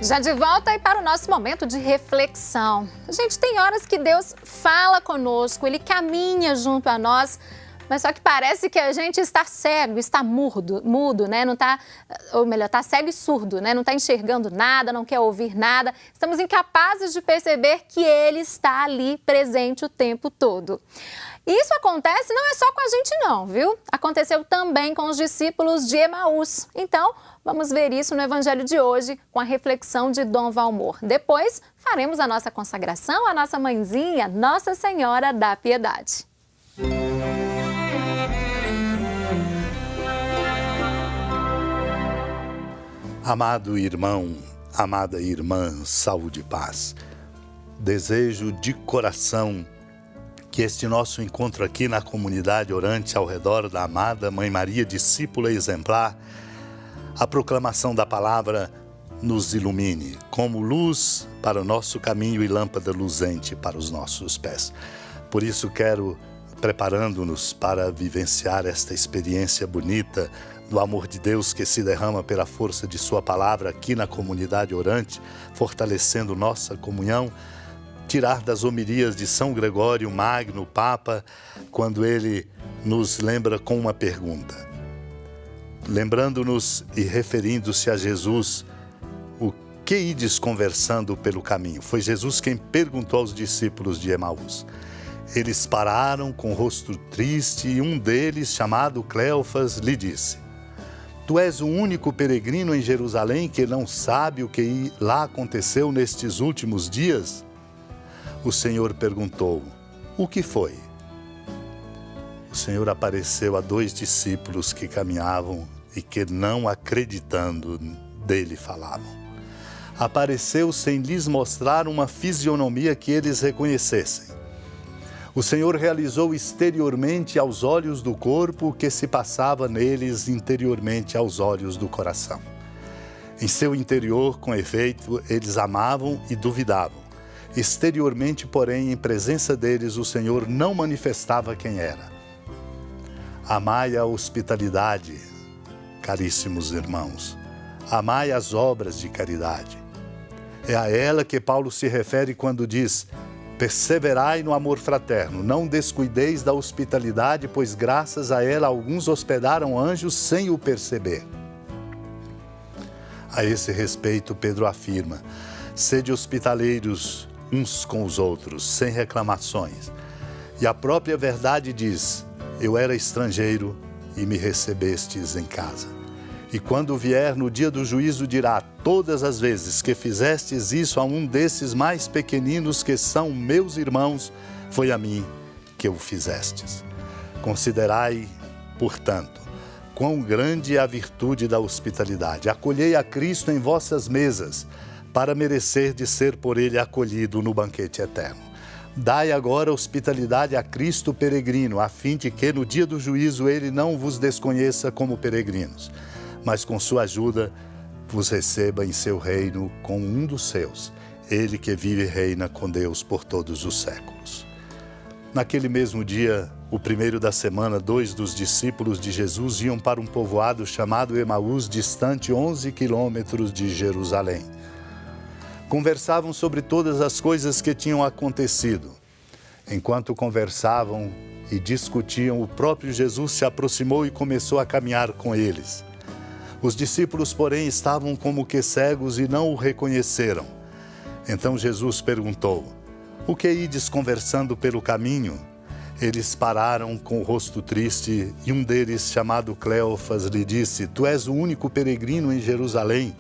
Já de volta aí para o nosso momento de reflexão. Gente, tem horas que Deus fala conosco, Ele caminha junto a nós, mas só que parece que a gente está cego, está mudo, né? Não tá, ou melhor, está cego e surdo, né? Não está enxergando nada, não quer ouvir nada. Estamos incapazes de perceber que Ele está ali presente o tempo todo. E isso acontece não é só com a gente não, viu? Aconteceu também com os discípulos de Emaús. Então, vamos ver isso no Evangelho de hoje com a reflexão de Dom Valmor. Depois, faremos a nossa consagração à nossa mãezinha, Nossa Senhora da Piedade. Amado irmão, amada irmã, saúde e paz. Desejo de coração que este nosso encontro aqui na comunidade orante ao redor da amada Mãe Maria, discípula exemplar, a proclamação da palavra nos ilumine como luz para o nosso caminho e lâmpada luzente para os nossos pés. Por isso quero, preparando-nos para vivenciar esta experiência bonita do amor de Deus que se derrama pela força de sua palavra aqui na comunidade orante, fortalecendo nossa comunhão, tirar das homilias de São Gregório Magno, Papa, quando ele nos lembra com uma pergunta. Lembrando-nos e referindo-se a Jesus, o que ides conversando pelo caminho? Foi Jesus quem perguntou aos discípulos de Emaús. Eles pararam com o rosto triste e um deles, chamado Cleofas, lhe disse: Tu és o único peregrino em Jerusalém que não sabe o que lá aconteceu nestes últimos dias? O Senhor perguntou: O que foi? O Senhor apareceu a dois discípulos que caminhavam e que, não acreditando, dele falavam. Apareceu sem lhes mostrar uma fisionomia que eles reconhecessem. O Senhor realizou exteriormente aos olhos do corpo o que se passava neles interiormente aos olhos do coração. Em seu interior, com efeito, eles amavam e duvidavam. Exteriormente, porém, em presença deles, o Senhor não manifestava quem era. Amai a hospitalidade, caríssimos irmãos. Amai as obras de caridade. É a ela que Paulo se refere quando diz: perseverai no amor fraterno, não descuideis da hospitalidade, pois graças a ela alguns hospedaram anjos sem o perceber. A esse respeito, Pedro afirma: sede hospitaleiros uns com os outros, sem reclamações. E a própria verdade diz: eu era estrangeiro e me recebestes em casa. E quando vier no dia do juízo dirá: todas as vezes que fizestes isso a um desses mais pequeninos que são meus irmãos, foi a mim que o fizestes. Considerai, portanto, quão grande é a virtude da hospitalidade. Acolhei a Cristo em vossas mesas, para merecer de ser por ele acolhido no banquete eterno. Dai agora hospitalidade a Cristo peregrino, a fim de que no dia do juízo ele não vos desconheça como peregrinos, mas com sua ajuda vos receba em seu reino com um dos seus, ele que vive e reina com Deus por todos os séculos. Naquele mesmo dia, o primeiro da semana, 2 dos discípulos de Jesus iam para um povoado chamado Emaús, distante 11 quilômetros de Jerusalém. Conversavam sobre todas as coisas que tinham acontecido. Enquanto conversavam e discutiam, o próprio Jesus se aproximou e começou a caminhar com eles. Os discípulos, porém, estavam como que cegos e não o reconheceram. Então Jesus perguntou: o que ides conversando pelo caminho? Eles pararam com o rosto triste e um deles, chamado Cleofas, lhe disse: tu és o único peregrino em Jerusalém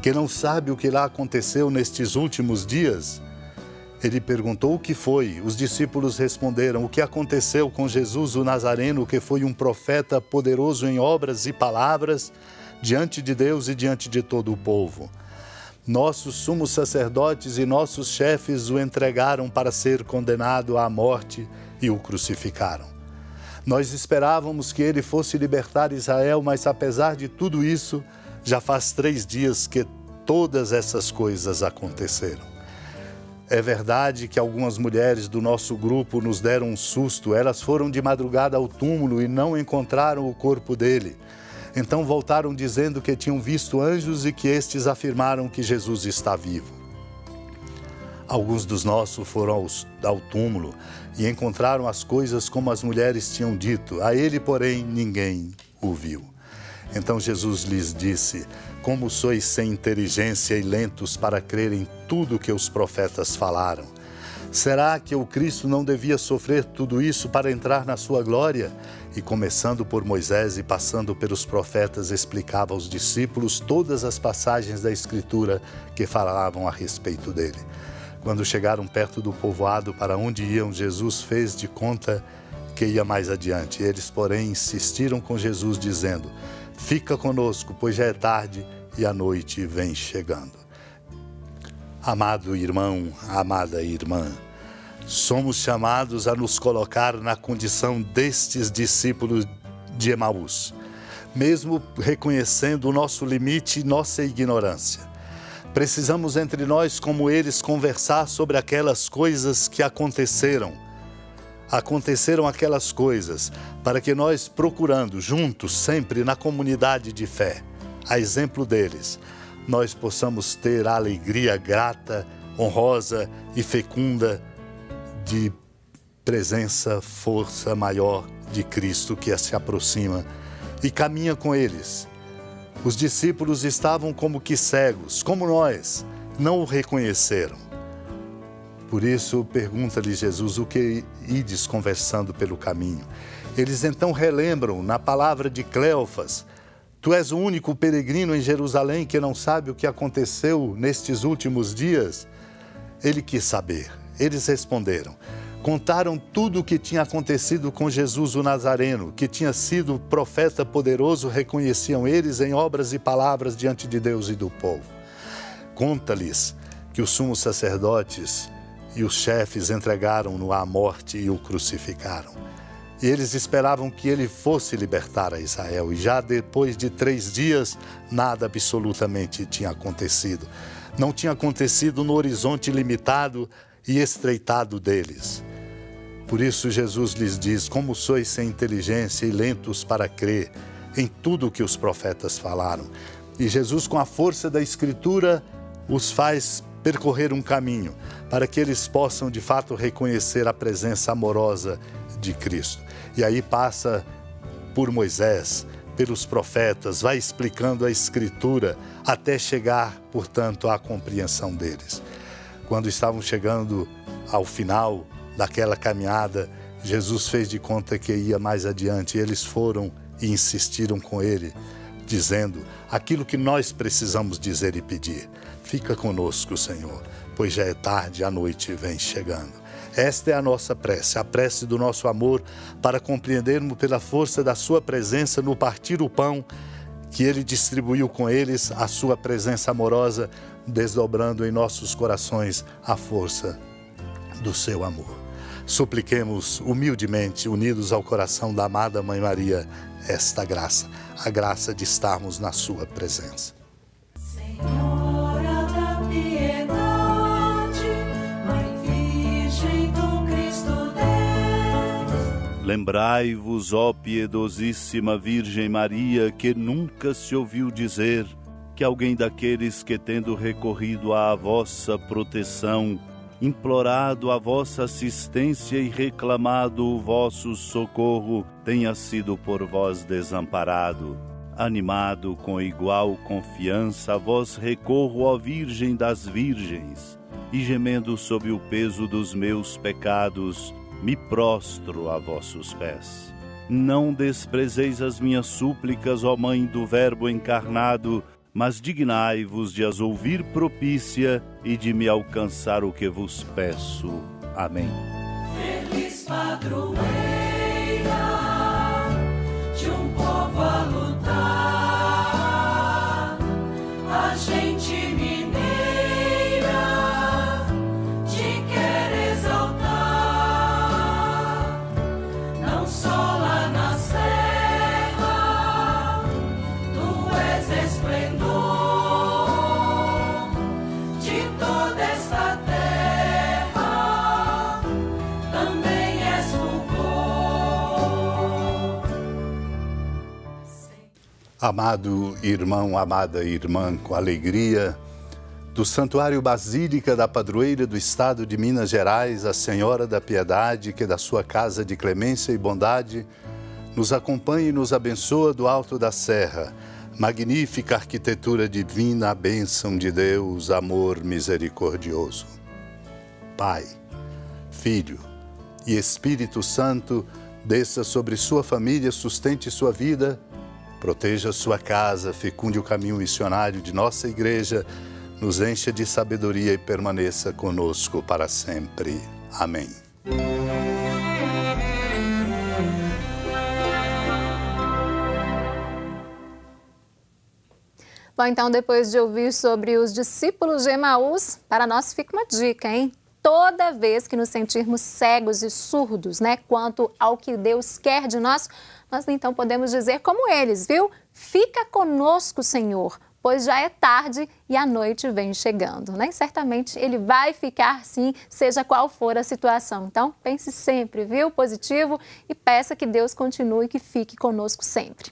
que não sabe o que lá aconteceu nestes últimos dias? Ele perguntou: o que foi? Os discípulos responderam: o que aconteceu com Jesus o Nazareno, que foi um profeta poderoso em obras e palavras, diante de Deus e diante de todo o povo. Nossos sumos sacerdotes e nossos chefes o entregaram para ser condenado à morte e o crucificaram. Nós esperávamos que ele fosse libertar Israel, mas apesar de tudo isso, já faz 3 dias que todas essas coisas aconteceram. É verdade que algumas mulheres do nosso grupo nos deram um susto. Elas foram de madrugada ao túmulo e não encontraram o corpo dele. Então voltaram dizendo que tinham visto anjos e que estes afirmaram que Jesus está vivo. Alguns dos nossos foram ao túmulo e encontraram as coisas como as mulheres tinham dito. A ele, porém, ninguém o viu. Então Jesus lhes disse: como sois sem inteligência e lentos para crer em tudo que os profetas falaram? Será que o Cristo não devia sofrer tudo isso para entrar na sua glória? E começando por Moisés e passando pelos profetas, explicava aos discípulos todas as passagens da Escritura que falavam a respeito dele. Quando chegaram perto do povoado para onde iam, Jesus fez de conta que ia mais adiante. Eles, porém, insistiram com Jesus, dizendo: fica conosco, pois já é tarde e a noite vem chegando. Amado irmão, amada irmã, somos chamados a nos colocar na condição destes discípulos de Emaús, mesmo reconhecendo o nosso limite e nossa ignorância. Precisamos entre nós, como eles, conversar sobre aquelas coisas que aconteceram aquelas coisas, para que nós, procurando juntos, sempre na comunidade de fé, a exemplo deles, nós possamos ter a alegria grata, honrosa e fecunda de presença, força maior de Cristo que se aproxima e caminha com eles. Os discípulos estavam como que cegos, como nós, não o reconheceram. Por isso, pergunta-lhe Jesus: o que ides conversando pelo caminho? Eles então relembram na palavra de Cleofas: tu és o único peregrino em Jerusalém que não sabe o que aconteceu nestes últimos dias? Ele quis saber. Eles responderam. Contaram tudo o que tinha acontecido com Jesus o Nazareno, que tinha sido profeta poderoso, reconheciam eles em obras e palavras diante de Deus e do povo. Conta-lhes que os sumos sacerdotes e os chefes entregaram-no à morte e o crucificaram. E eles esperavam que ele fosse libertar a Israel. E já depois de 3 dias, nada absolutamente tinha acontecido. Não tinha acontecido no horizonte limitado e estreitado deles. Por isso Jesus lhes diz: como sois sem inteligência e lentos para crer em tudo o que os profetas falaram. E Jesus, com a força da Escritura, os faz percorrer um caminho para que eles possam de fato reconhecer a presença amorosa de Cristo. E aí passa por Moisés, pelos profetas, vai explicando a Escritura até chegar, portanto, à compreensão deles. Quando estavam chegando ao final daquela caminhada, Jesus fez de conta que ia mais adiante. Eles foram e insistiram com ele, dizendo aquilo que nós precisamos dizer e pedir: fica conosco, Senhor, pois já é tarde, a noite vem chegando. Esta é a nossa prece, a prece do nosso amor, para compreendermos pela força da sua presença no partir o pão que ele distribuiu com eles, a sua presença amorosa, desdobrando em nossos corações a força do seu amor. Supliquemos humildemente, unidos ao coração da amada Mãe Maria, esta graça, a graça de estarmos na sua presença. Senhora da piedade, Mãe Virgem do Cristo Deus. Lembrai-vos, ó piedosíssima Virgem Maria, que nunca se ouviu dizer que alguém daqueles que, tendo recorrido à vossa proteção, implorado a vossa assistência e reclamado o vosso socorro, tenha sido por vós desamparado. Animado com igual confiança, a vós recorro, ó Virgem das Virgens, e gemendo sob o peso dos meus pecados, me prostro a vossos pés. Não desprezeis as minhas súplicas, ó Mãe do Verbo encarnado, mas dignai-vos de as ouvir propícia e de me alcançar o que vos peço. Amém. Feliz padroeira de um povo a lutar, a gente mineira te quer exaltar, não só lá na serra, tu és esplendor de toda esta terra, também és fulgor. Amado irmão, amada irmã, com alegria, do Santuário Basílica da Padroeira do Estado de Minas Gerais, a Senhora da Piedade, que da sua casa de clemência e bondade nos acompanha e nos abençoa do alto da serra. Magnífica arquitetura divina, a bênção de Deus, amor misericordioso. Pai, Filho e Espírito Santo, desça sobre sua família, sustente sua vida, proteja sua casa, fecunde o caminho missionário de nossa igreja, nos encha de sabedoria e permaneça conosco para sempre. Amém. Bom, então, depois de ouvir sobre os discípulos de Emaús, para nós fica uma dica, hein? Toda vez que nos sentirmos cegos e surdos, né, quanto ao que Deus quer de nós então podemos dizer como eles, viu? Fica conosco, Senhor, pois já é tarde e a noite vem chegando, né? E certamente Ele vai ficar, sim, seja qual for a situação. Então, pense sempre, viu? Positivo e peça que Deus continue, que fique conosco sempre.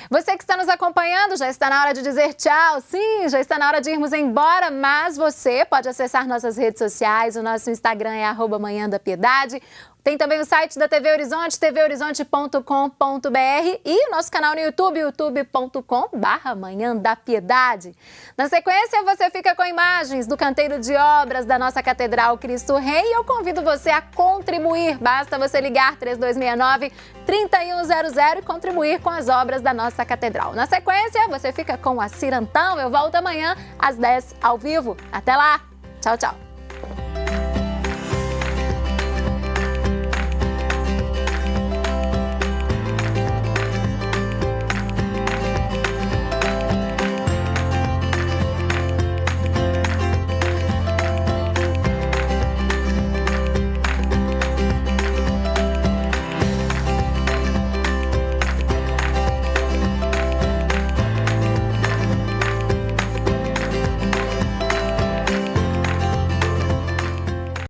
Você que está nos acompanhando, já está na hora de dizer tchau. Sim, já está na hora de irmos embora, mas você pode acessar nossas redes sociais. O nosso Instagram é @Manhã da Piedade. Tem também o site da TV Horizonte, tvhorizonte.com.br e o nosso canal no YouTube, youtube.com/Manhã da Piedade. Na sequência, você fica com imagens do canteiro de obras da nossa Catedral Cristo Rei e eu convido você a contribuir. Basta você ligar 3269-3100 e contribuir com as obras da nossa Catedral. Na sequência, você fica com a Cirantão. Eu volto amanhã às 10 ao vivo. Até lá! Tchau, tchau!